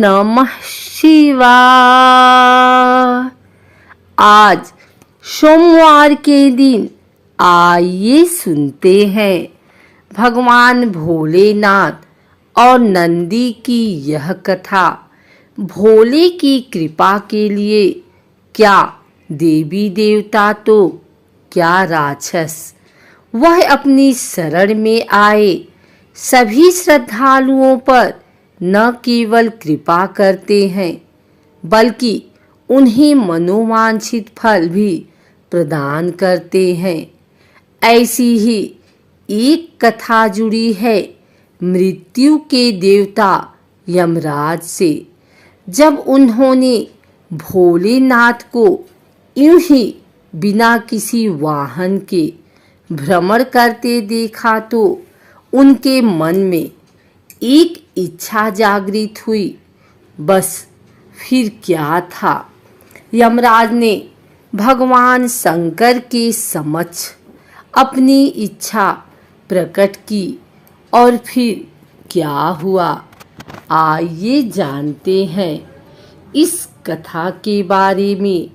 नमः शिवाय। आज सोमवार के दिन आइए सुनते हैं भगवान भोलेनाथ और नंदी की यह कथा। भोले की कृपा के लिए क्या देवी देवता तो क्या राक्षस वह अपनी शरण में आए सभी श्रद्धालुओं पर न केवल कृपा करते हैं बल्कि उन्हें मनोवांछित फल भी प्रदान करते हैं। ऐसी ही एक कथा जुड़ी है मृत्यु के देवता यमराज से। जब उन्होंने भोलेनाथ को यूं ही बिना किसी वाहन के भ्रमण करते देखा तो उनके मन में एक इच्छा जागृत हुई। बस फिर क्या था, यमराज ने भगवान शंकर के समक्ष अपनी इच्छा प्रकट की और फिर क्या हुआ, आइए जानते हैं इस कथा के बारे में।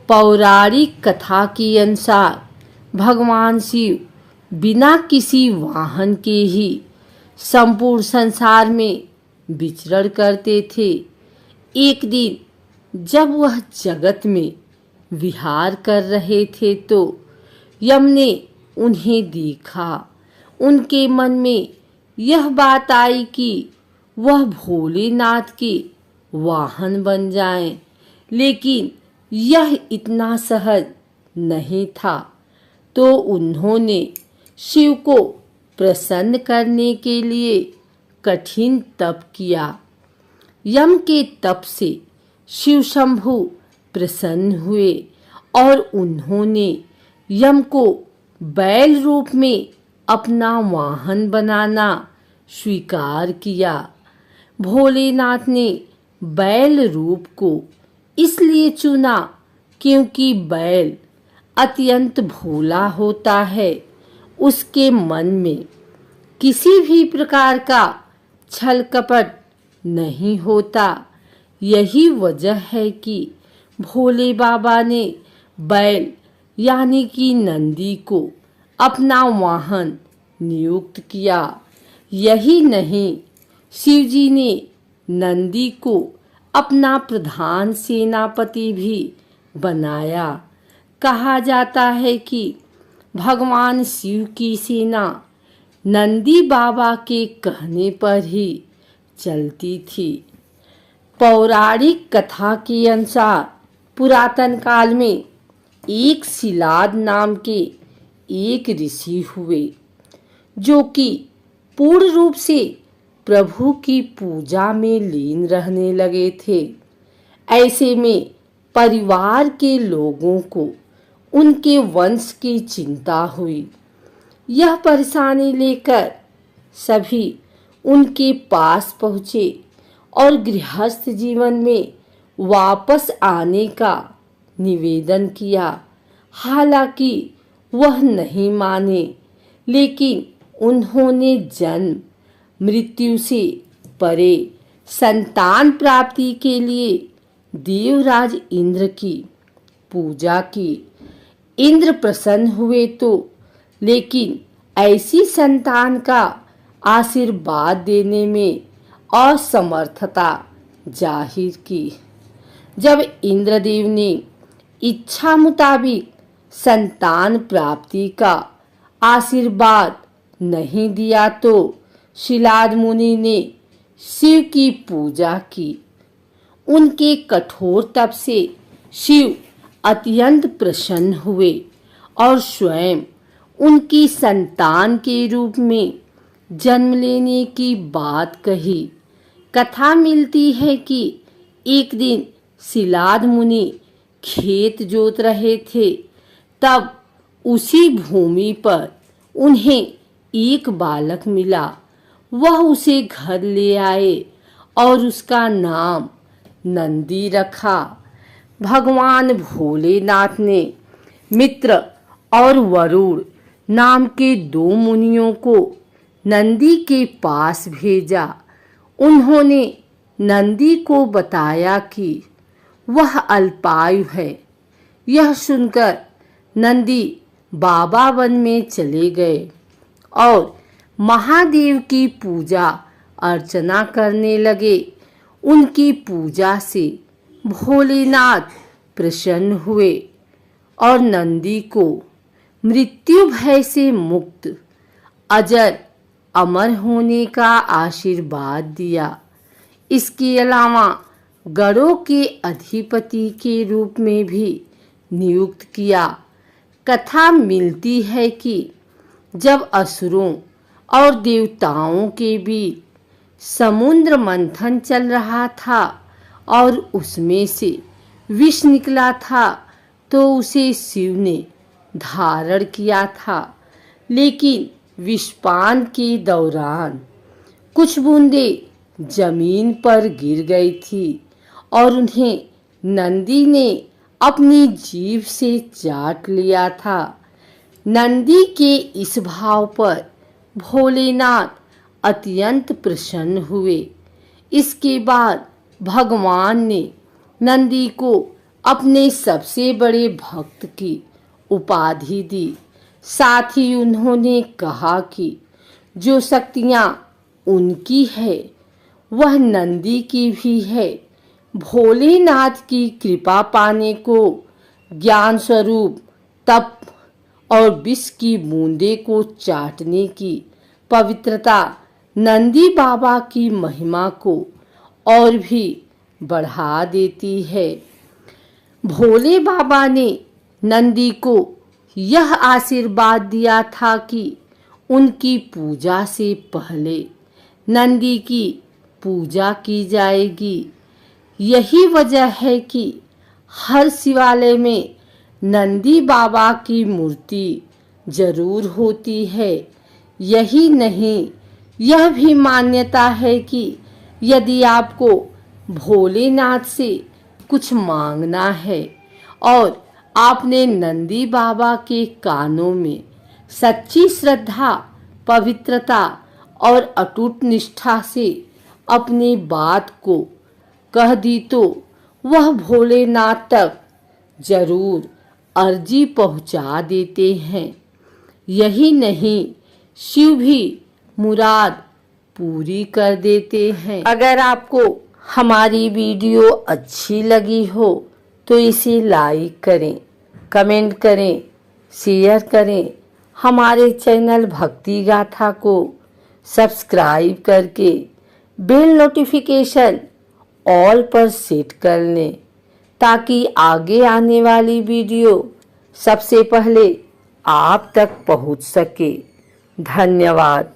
पौराणिक कथा के अनुसार भगवान शिव बिना किसी वाहन के ही संपूर्ण संसार में विचरण करते थे। एक दिन जब वह जगत में विहार कर रहे थे तो यम ने उन्हें देखा। उनके मन में यह बात आई कि वह भोलेनाथ के वाहन बन जाएं, लेकिन यह इतना सहज नहीं था। तो उन्होंने शिव को प्रसन्न करने के लिए कठिन तप किया। यम के तप से शिव शंभु प्रसन्न हुए और उन्होंने यम को बैल रूप में अपना वाहन बनाना स्वीकार किया। भोलेनाथ ने बैल रूप को इसलिए चुना क्योंकि बैल अत्यंत भोला होता है। उसके मन में किसी भी प्रकार का छल कपट नहीं होता। यही वजह है कि भोले बाबा ने बैल यानी कि नंदी को अपना वाहन नियुक्त किया। यही नहीं, शिवजी ने नंदी को अपना प्रधान सेनापति भी बनाया। कहा जाता है कि भगवान शिव की सेना नंदी बाबा के कहने पर ही चलती थी। पौराणिक कथा के अनुसार पुरातन काल में एक शिलाद नाम के एक ऋषि हुए जो कि पूर्ण रूप से प्रभु की पूजा में लीन रहने लगे थे। ऐसे में परिवार के लोगों को उनके वंश की चिंता हुई। यह परेशानी लेकर सभी उनके पास पहुँचे और गृहस्थ जीवन में वापस आने का निवेदन किया। हालांकि वह नहीं माने, लेकिन उन्होंने जन्म मृत्यु से परे संतान प्राप्ति के लिए देवराज इंद्र की पूजा की। इंद्र प्रसन्न हुए तो लेकिन ऐसी संतान का आशीर्वाद देने में असमर्थता जाहिर की। जब इंद्रदेव ने इच्छा मुताबिक संतान प्राप्ति का आशीर्वाद नहीं दिया तो शिलाद मुनि ने शिव की पूजा की। उनके कठोर तप से शिव अत्यंत प्रसन्न हुए और स्वयं उनकी संतान के रूप में जन्म लेने की बात कही। कथा मिलती है कि एक दिन शिलाद मुनि खेत जोत रहे थे, तब उसी भूमि पर उन्हें एक बालक मिला। वह उसे घर ले आए और उसका नाम नंदी रखा। भगवान भोलेनाथ ने मित्र और वरुण नाम के दो मुनियों को नंदी के पास भेजा। उन्होंने नंदी को बताया कि वह अल्पायु है। यह सुनकर नंदी बाबा वन में चले गए और महादेव की पूजा अर्चना करने लगे। उनकी पूजा से भोलेनाथ प्रसन्न हुए और नंदी को मृत्यु भय से मुक्त अजर अमर होने का आशीर्वाद दिया। इसके अलावा गणों के अधिपति के रूप में भी नियुक्त किया। कथा मिलती है कि जब असुरों और देवताओं के बीच समुद्र मंथन चल रहा था और उसमें से विष निकला था तो उसे शिव ने धारण किया था, लेकिन विषपान के दौरान कुछ बूंदें जमीन पर गिर गई थी और उन्हें नंदी ने अपनी जीभ से चाट लिया था। नंदी के इस भाव पर भोलेनाथ अत्यंत प्रसन्न हुए। इसके बाद भगवान ने नंदी को अपने सबसे बड़े भक्त की उपाधि दी। साथ ही उन्होंने कहा कि जो शक्तियां उनकी है वह नंदी की भी है। भोलेनाथ की कृपा पाने को ज्ञान स्वरूप तप और विष की बूंदे को चाटने की पवित्रता नंदी बाबा की महिमा को और भी बढ़ा देती है। भोले बाबा ने नंदी को यह आशीर्वाद दिया था कि उनकी पूजा से पहले नंदी की पूजा की जाएगी। यही वजह है कि हर शिवालय में नंदी बाबा की मूर्ति जरूर होती है। यही नहीं, यह भी मान्यता है कि यदि आपको भोलेनाथ से कुछ मांगना है और आपने नंदी बाबा के कानों में सच्ची श्रद्धा, पवित्रता और अटूट निष्ठा से अपनी बात को कह दी तो वह भोलेनाथ तक जरूर अर्जी पहुंचा देते हैं। यही नहीं, शिव भी मुराद पूरी कर देते हैं। अगर आपको हमारी वीडियो अच्छी लगी हो तो इसे लाइक करें, कमेंट करें, शेयर करें। हमारे चैनल भक्ति गाथा को सब्सक्राइब करके बेल नोटिफिकेशन ऑल पर सेट कर लें ताकि आगे आने वाली वीडियो सबसे पहले आप तक पहुंच सके। धन्यवाद।